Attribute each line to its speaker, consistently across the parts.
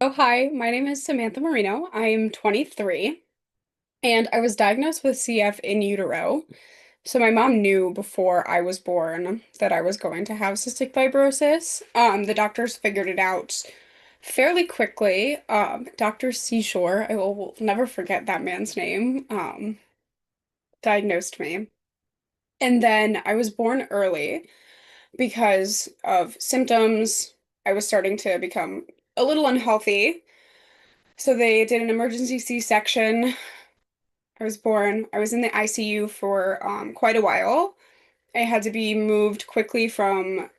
Speaker 1: Oh, hi, my name is Samantha Marino. I'm 23 and I was diagnosed with CF in utero. So my mom knew before I was born that I was going to have cystic fibrosis. The doctors figured it out fairly quickly. Dr. Seashore, I will never forget that man's name, diagnosed me. And then I was born early because of symptoms. I was starting to become a little unhealthy. So they did an emergency C-section. I was in the ICU for quite a while. I had to be moved quickly from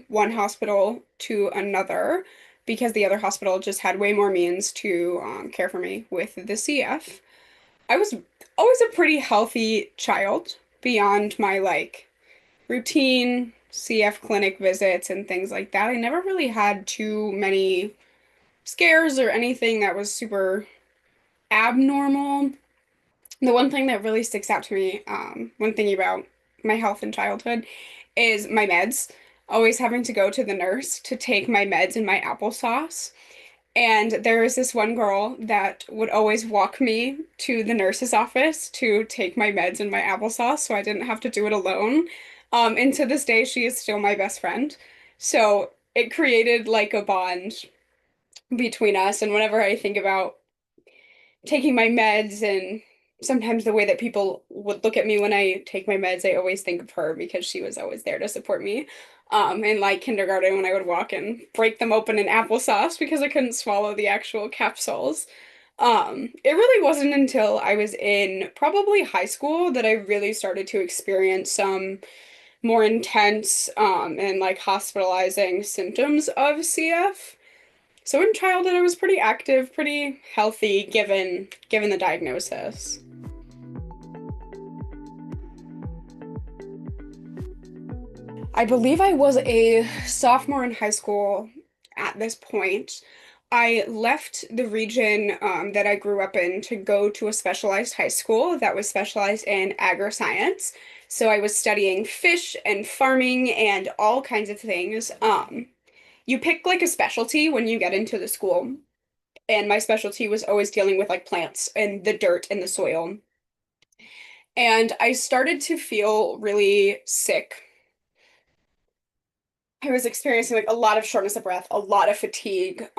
Speaker 1: one hospital to another because the other hospital just had way more means to care for me with the CF. I was always a pretty healthy child beyond my routine CF clinic visits and things like that. I never really had too many scares or anything that was super abnormal. The one thing that really sticks out to me when thinking about my health in childhood is my meds. Always having to go to the nurse to take my meds in my applesauce. And there was this one girl that would always walk me to the nurse's office to take my meds in my applesauce so I didn't have to do it alone. And to this day, she is still my best friend. So it created like a bond between us. And whenever I think about taking my meds and sometimes the way that people would look at me when I take my meds, I always think of her because she was always there to support me. In like kindergarten when I would walk and break them open in applesauce because I couldn't swallow the actual capsules. It really wasn't until I was in probably high school that I really started to experience some more intense and like hospitalizing symptoms of CF. So in childhood, I was pretty active, pretty healthy given the diagnosis. I believe I was a sophomore in high school at this point. I left the region that I grew up in to go to a specialized high school that was specialized in agri-science. So I was studying fish and farming and all kinds of things. You pick like a specialty when you get into the school. And my specialty was always dealing with like plants and the dirt and the soil. And I started to feel really sick. I was experiencing like a lot of shortness of breath, a lot of fatigue,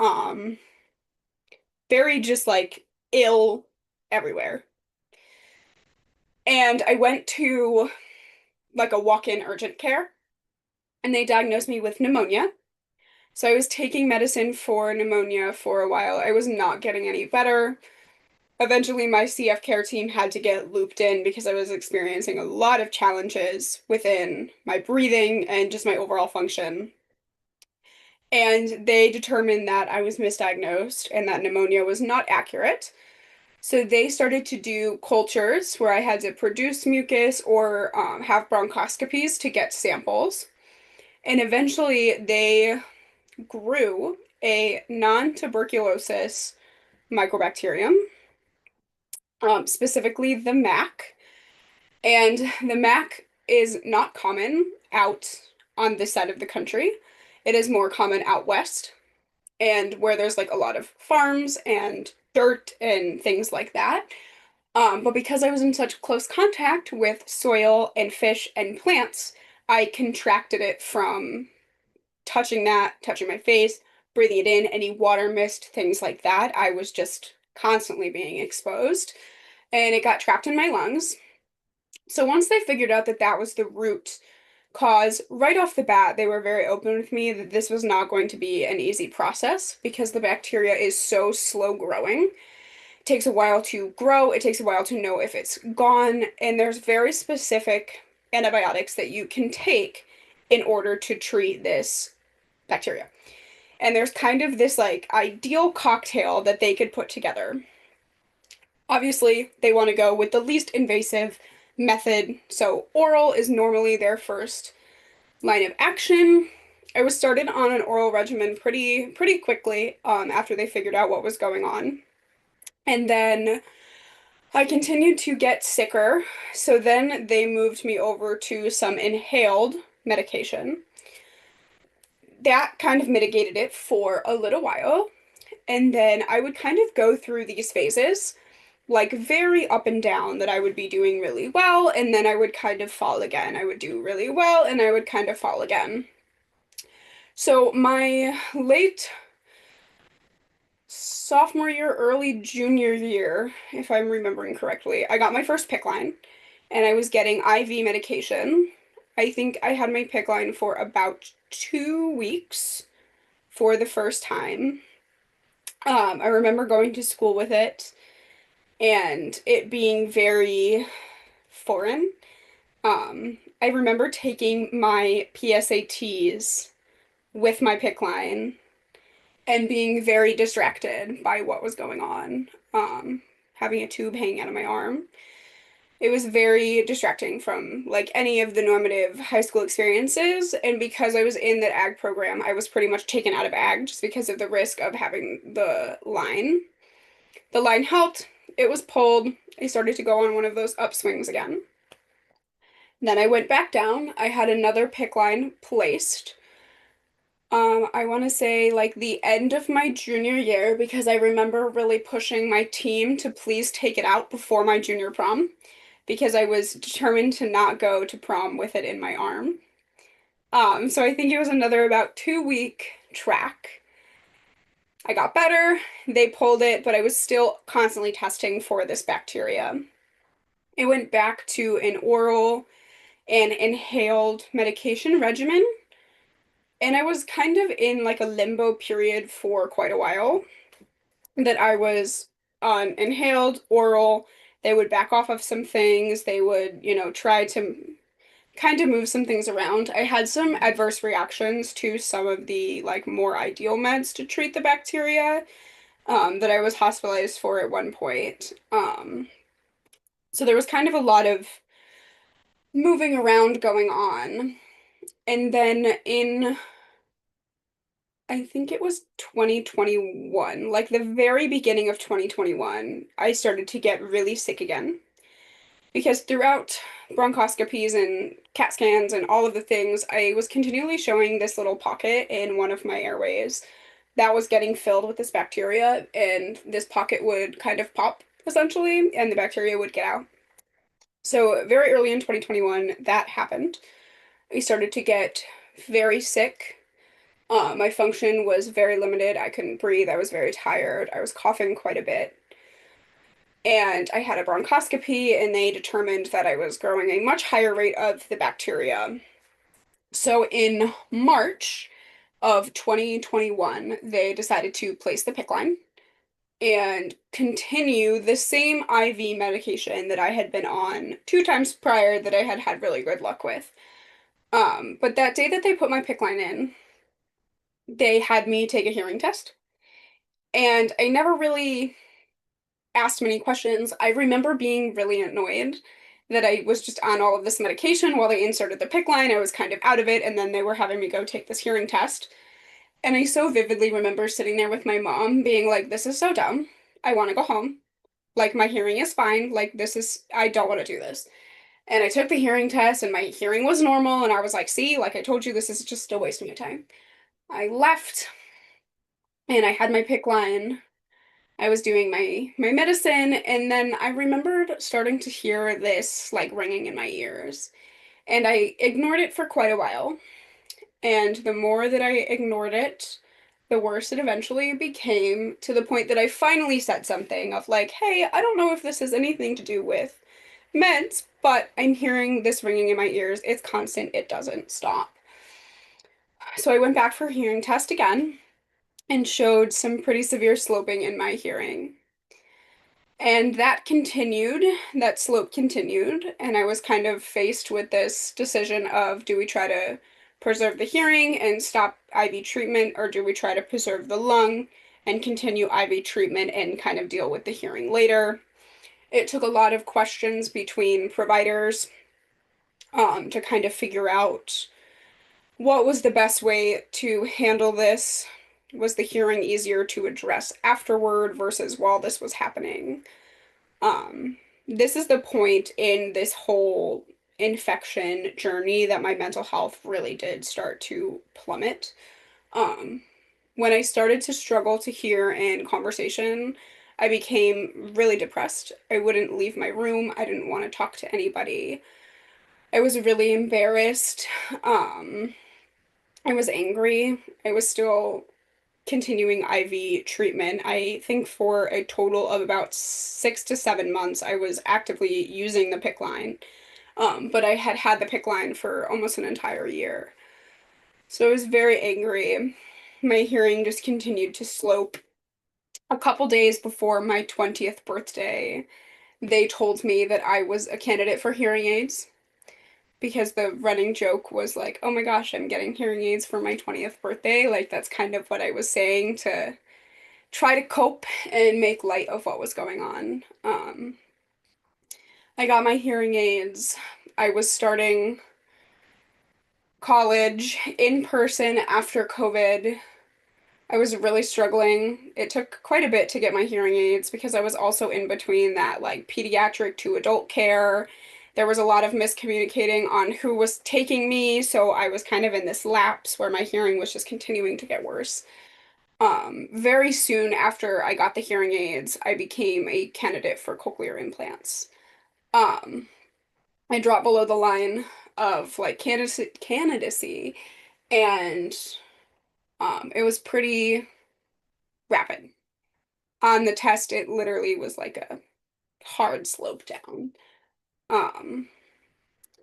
Speaker 1: very just like ill everywhere. And I went to like a walk-in urgent care and they diagnosed me with pneumonia. So I was taking medicine for pneumonia for a while. I was not getting any better. Eventually, my CF care team had to get looped in because I was experiencing a lot of challenges within my breathing and just my overall function. And they determined that I was misdiagnosed and that pneumonia was not accurate. So they started to do cultures where I had to produce mucus or have bronchoscopies to get samples. And eventually, they grew a non-tuberculosis Mycobacterium, specifically the MAC. And the MAC is not common out on this side of the country. It is more common out west and where there's like a lot of farms and dirt and things like that. But because I was in such close contact with soil and fish and plants, I contracted it from touching that, touching my face, breathing it in, any water mist, things like that. I was just constantly being exposed and it got trapped in my lungs. So once they figured out that that was the root cause, right off the bat, they were very open with me that this was not going to be an easy process because the bacteria is so slow growing. It takes a while to grow, it takes a while to know if it's gone, and there's very specific antibiotics that you can take in order to treat this bacteria. And there's kind of this like ideal cocktail that they could put together. Obviously, they want to go with the least invasive method. So oral is normally their first line of action. I was started on an oral regimen pretty quickly after they figured out what was going on. And then I continued to get sicker. So then they moved me over to some inhaled medication. That kind of mitigated it for a little while. And then I would kind of go through these phases, like very up and down, that I would be doing really well, and then I would kind of fall again. I would do really well, and I would kind of fall again. So my late sophomore year, early junior year, if I'm remembering correctly, I got my first PICC line, and I was getting IV medication. I think I had my PICC line for about 2 weeks for the first time. I remember going to school with it and it being very foreign. I remember taking my PSATs with my PICC line and being very distracted by what was going on. Having a tube hanging out of my arm. It was very distracting from like any of the normative high school experiences. And because I was in that ag program, I was pretty much taken out of ag just because of the risk of having the line. The line helped. It was pulled. I started to go on one of those upswings again. Then I went back down. I had another PICC line placed. I want to say like the end of my junior year because I remember really pushing my team to please take it out before my junior prom because I was determined to not go to prom with it in my arm. So I think it was another about 2 week track. I got better, they pulled it, but I was still constantly testing for this bacteria. It went back to an oral and inhaled medication regimen, and I was kind of in like a limbo period for quite a while that I was on inhaled, oral. They would back off of some things. They would, try to kind of move some things around. I had some adverse reactions to some of the like more ideal meds to treat the bacteria that I was hospitalized for at one point. So there was kind of a lot of moving around going on. And then in, I think it was 2021, like the very beginning of 2021, I started to get really sick again. Because throughout bronchoscopies and CAT scans and all of the things, I was continually showing this little pocket in one of my airways that was getting filled with this bacteria, and this pocket would kind of pop essentially, and the bacteria would get out. So, very early in 2021, that happened. I started to get very sick. My function was very limited. I couldn't breathe. I was very tired. I was coughing quite a bit. And I had a bronchoscopy, and they determined that I was growing a much higher rate of the bacteria. So in March of 2021, they decided to place the PICC line and continue the same IV medication that I had been on 2 times prior that I had had really good luck with. But that day that they put my PICC line in, they had me take a hearing test. And I never really asked many questions. I remember being really annoyed that I was just on all of this medication while they inserted the PICC line. I was kind of out of it, and then they were having me go take this hearing test. And I so vividly remember sitting there with my mom being like, this is so dumb. I want to go home. Like, my hearing is fine. Like, I don't want to do this. And I took the hearing test, and my hearing was normal. And I was like, see, like I told you, this is just still wasting my time. I left, and I had my PICC line. I was doing my medicine, and then I remembered starting to hear this like ringing in my ears. And I ignored it for quite a while. And the more that I ignored it, the worse it eventually became, to the point that I finally said something of like, hey, I don't know if this has anything to do with meds, but I'm hearing this ringing in my ears. It's constant, it doesn't stop. So I went back for a hearing test again and showed some pretty severe sloping in my hearing. And that slope continued, and I was kind of faced with this decision of do we try to preserve the hearing and stop IV treatment, or do we try to preserve the lung and continue IV treatment and kind of deal with the hearing later? It took a lot of questions between providers to kind of figure out what was the best way to handle this? Was the hearing easier to address afterward versus while this was happening? Um, this is the point in this whole infection journey that my mental health really did start to plummet. Um, when I started to struggle to hear in conversation, I became really depressed. I wouldn't leave my room. I didn't want to talk to anybody. I was really embarrassed. Um, I was angry. I was still continuing IV treatment. I think for a total of about 6 to 7 months, I was actively using the PIC line. But I had had the PIC line for almost an entire year. So I was very angry. My hearing just continued to slope. A couple days before my 20th birthday, they told me that I was a candidate for hearing aids because the running joke was like, oh my gosh, I'm getting hearing aids for my 20th birthday. Like, that's kind of what I was saying to try to cope and make light of what was going on. I got my hearing aids. I was starting college in person after COVID. I was really struggling. It took quite a bit to get my hearing aids because I was also in between that like pediatric to adult care. There was a lot of miscommunicating on who was taking me, so I was kind of in this lapse where my hearing was just continuing to get worse. Very soon after I got the hearing aids, I became a candidate for cochlear implants. Um, I dropped below the line of like candidacy, and it was pretty rapid. On the test, it literally was like a hard slope down. Um,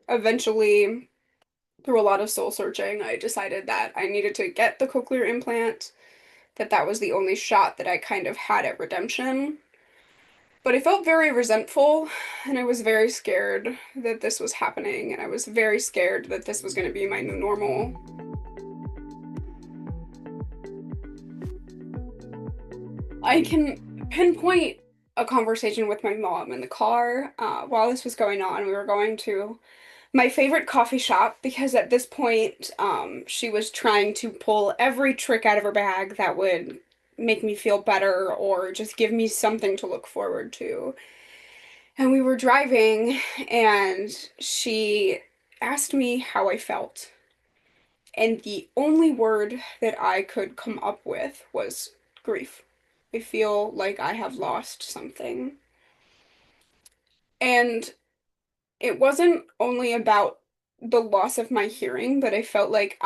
Speaker 1: Eventually, through a lot of soul searching, I decided that I needed to get the cochlear implant, that that was the only shot that I kind of had at redemption. But I felt very resentful, and I was very scared that this was happening, and I was very scared that this was going to be my new normal. I can pinpoint a conversation with my mom in the car while this was going on. We were going to my favorite coffee shop because at this point, she was trying to pull every trick out of her bag that would make me feel better or just give me something to look forward to. And we were driving, and she asked me how I felt. And the only word that I could come up with was grief. I feel like I have lost something. And it wasn't only about the loss of my hearing, but I felt like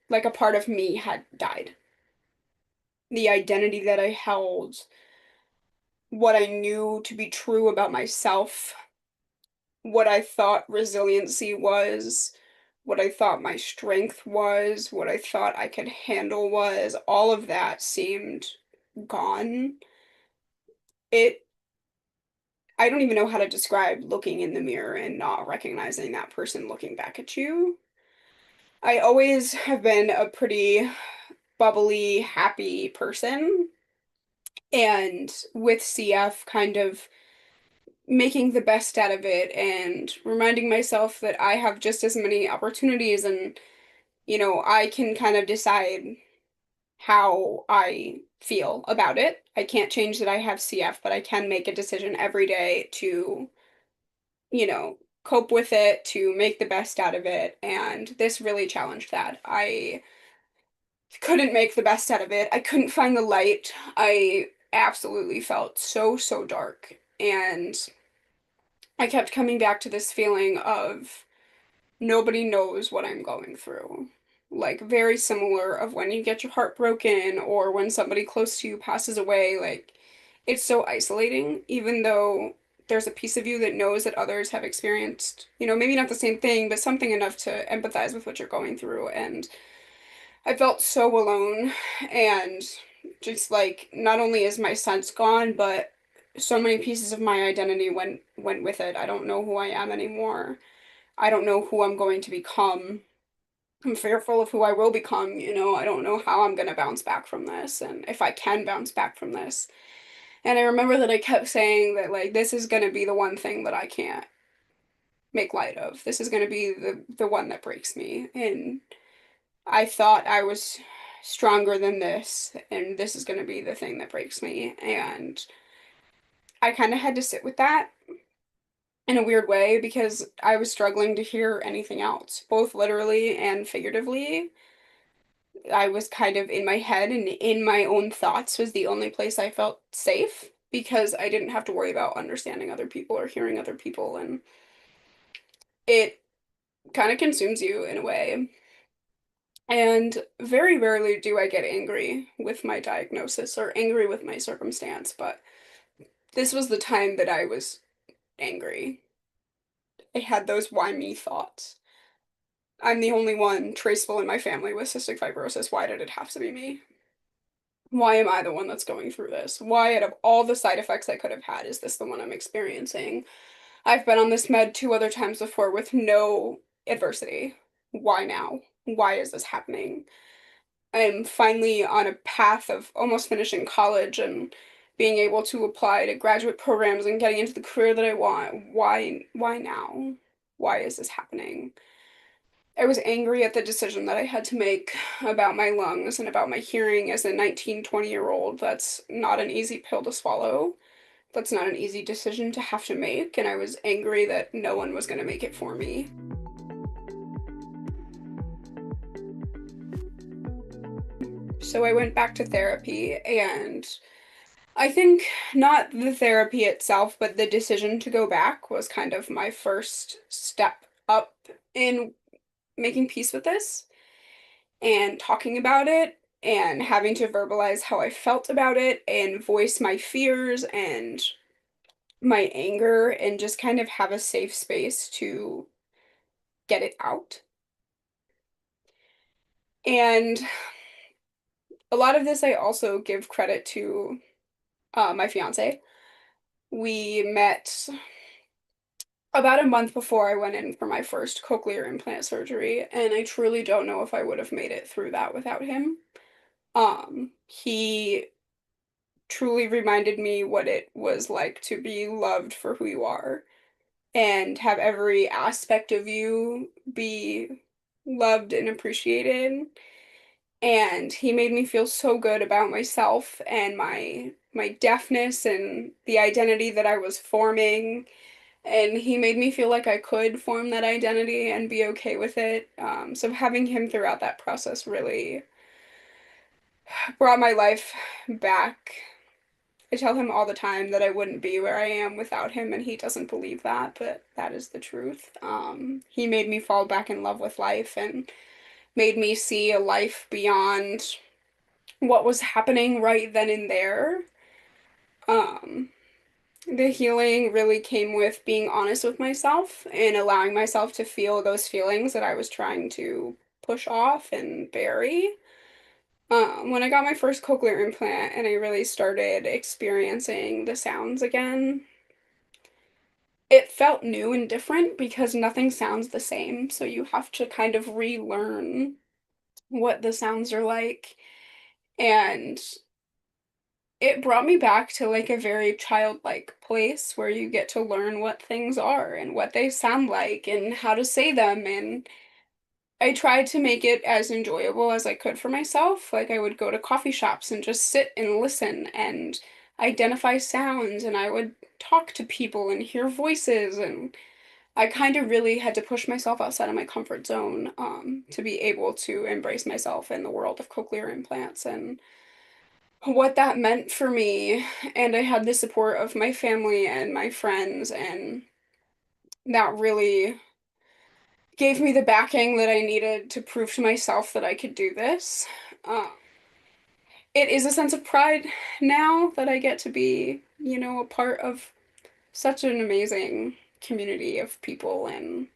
Speaker 1: like a part of me had died. The identity that I held, what I knew to be true about myself, what I thought resiliency was, what I thought my strength was, what I thought I could handle was, all of that seemed gone. It, I don't even know how to describe looking in the mirror and not recognizing that person looking back at you. I always have been a pretty bubbly, happy person, and with CF, kind of making the best out of it and reminding myself that I have just as many opportunities and I can kind of decide how I feel about it. I can't change that I have CF, but I can make a decision every day to, you know, cope with it, to make the best out of it. And this really challenged that. I couldn't make the best out of it. I couldn't find the light. I absolutely felt so, so dark. And I kept coming back to this feeling of nobody knows what I'm going through. Like very similar of when you get your heart broken or when somebody close to you passes away, like it's so isolating, even though there's a piece of you that knows that others have experienced, maybe not the same thing, but something enough to empathize with what you're going through. And I felt so alone and just like not only is my sense gone, but so many pieces of my identity went with it. I don't know who I am anymore. I don't know who I'm going to become. I'm fearful of who I will become, I don't know how I'm going to bounce back from this and if I can bounce back from this. And I remember that I kept saying that like this is going to be the one thing that I can't make light of. This is going to be the one that breaks me. And I thought I was stronger than this, and this is going to be the thing that breaks me. And I kind of had to sit with that in a weird way because I was struggling to hear anything else, both literally and figuratively. I was kind of in my head and in my own thoughts was the only place I felt safe because I didn't have to worry about understanding other people or hearing other people, and it kind of consumes you in a way. And very rarely do I get angry with my diagnosis or angry with my circumstance, but this was the time that I was angry. I had those why me thoughts. I'm the only one traceable in my family with cystic fibrosis. Why did it have to be me? Why am I the one that's going through this? Why, out of all the side effects I could have had, is this the one I'm experiencing? I've been on this med 2 other times before with no adversity. Why now? Why is this happening? I'm finally on a path of almost finishing college and being able to apply to graduate programs and getting into the career that I want. Why now? Why is this happening? I was angry at the decision that I had to make about my lungs and about my hearing as a 19, 20-year-old. That's not an easy pill to swallow. That's not an easy decision to have to make, and I was angry that no one was going to make it for me. So I went back to therapy, and I think not the therapy itself, but the decision to go back was kind of my first step up in making peace with this and talking about it and having to verbalize how I felt about it and voice my fears and my anger and just kind of have a safe space to get it out. And a lot of this I also give credit to my fiance. We met about a month before I went in for my first cochlear implant surgery, and I truly don't know if I would have made it through that without him. He truly reminded me what it was like to be loved for who you are and have every aspect of you be loved and appreciated. And he made me feel so good about myself and my deafness and the identity that I was forming. And he made me feel like I could form that identity and be okay with it. So having him throughout that process really brought my life back. I tell him all the time that I wouldn't be where I am without him, and he doesn't believe that, but that is the truth. He made me fall back in love with life and made me see a life beyond what was happening right then and there. Um, the healing really came with being honest with myself and allowing myself to feel those feelings that I was trying to push off and bury. When I got my first cochlear implant and I really started experiencing the sounds again, it felt new and different because nothing sounds the same. So you have to kind of relearn what the sounds are like. And it brought me back to like a very childlike place where you get to learn what things are and what they sound like and how to say them. And I tried to make it as enjoyable as I could for myself. Like I would go to coffee shops and just sit and listen and identify sounds, and I would talk to people and hear voices, and I kind of really had to push myself outside of my comfort zone to be able to embrace myself in the world of cochlear implants and what that meant for me. And I had the support of my family and my friends, and that really gave me the backing that I needed to prove to myself that I could do this. Uh, it is a sense of pride now that I get to be, a part of such an amazing community of people and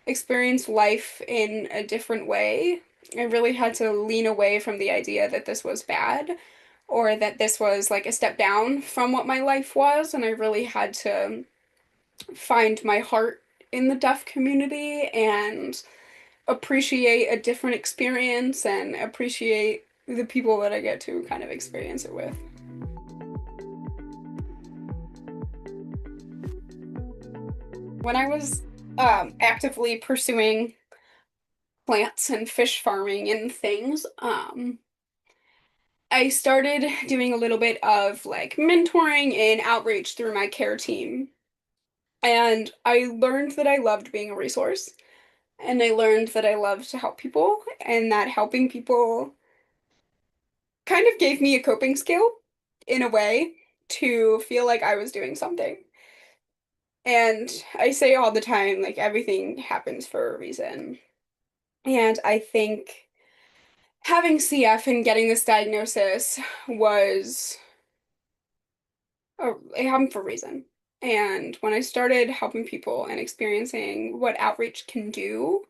Speaker 1: experience life in a different way. I really had to lean away from the idea that this was bad or that this was like a step down from what my life was, and I really had to find my heart in the deaf community and appreciate a different experience and appreciate the people that I get to kind of experience it with. When I was actively pursuing plants and fish farming and things. I started doing a little bit of like mentoring and outreach through my care team. And I learned that I loved being a resource. And I learned that I loved to help people, and that helping people kind of gave me a coping skill in a way to feel like I was doing something. And I say all the time, like everything happens for a reason. And I think having CF and getting this diagnosis was it happened for a reason. And when I started helping people and experiencing what outreach can do,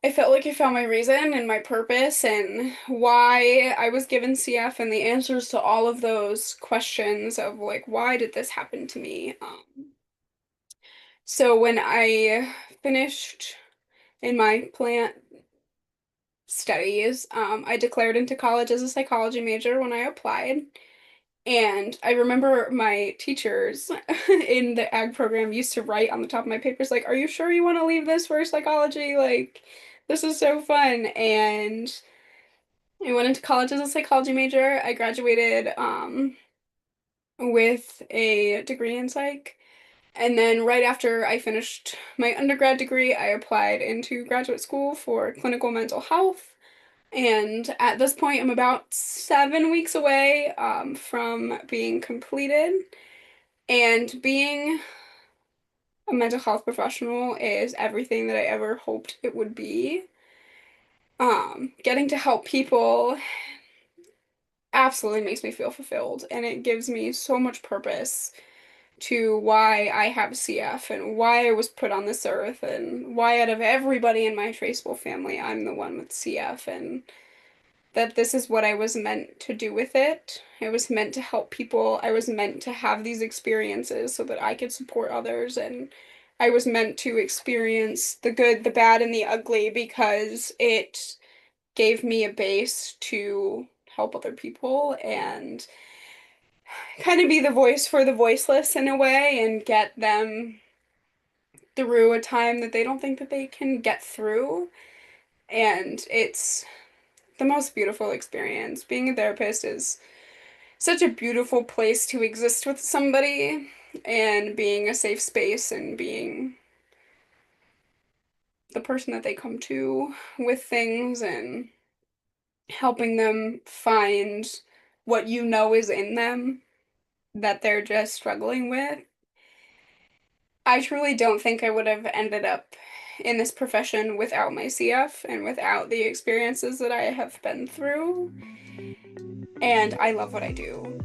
Speaker 1: I felt like I found my reason and my purpose and why I was given CF and the answers to all of those questions of like, why did this happen to me? So when I finished in my plant studies, I declared into college as a psychology major when I applied. And I remember my teachers in the ag program used to write on the top of my papers, like, are you sure you want to leave this for psychology? Like, this is so fun. And I went into college as a psychology major. I graduated with a degree in psych. And then right after I finished my undergrad degree, I applied into graduate school for clinical mental health. And at this point, I'm about 7 weeks away from being completed. And being a mental health professional is everything that I ever hoped it would be. Getting to help people absolutely makes me feel fulfilled, and it gives me so much purpose to why I have CF and why I was put on this earth and why out of everybody in my traceable family, I'm the one with CF, and that this is what I was meant to do with it. I was meant to help people. I was meant to have these experiences so that I could support others. And I was meant to experience the good, the bad, and the ugly because it gave me a base to help other people and kind of be the voice for the voiceless in a way and get them through a time that they don't think that they can get through. And it's the most beautiful experience. Being a therapist is such a beautiful place to exist with somebody and being a safe space and being the person that they come to with things and helping them find what you know is in them that they're just struggling with. I truly don't think I would have ended up in this profession without my CF and without the experiences that I have been through. And I love what I do.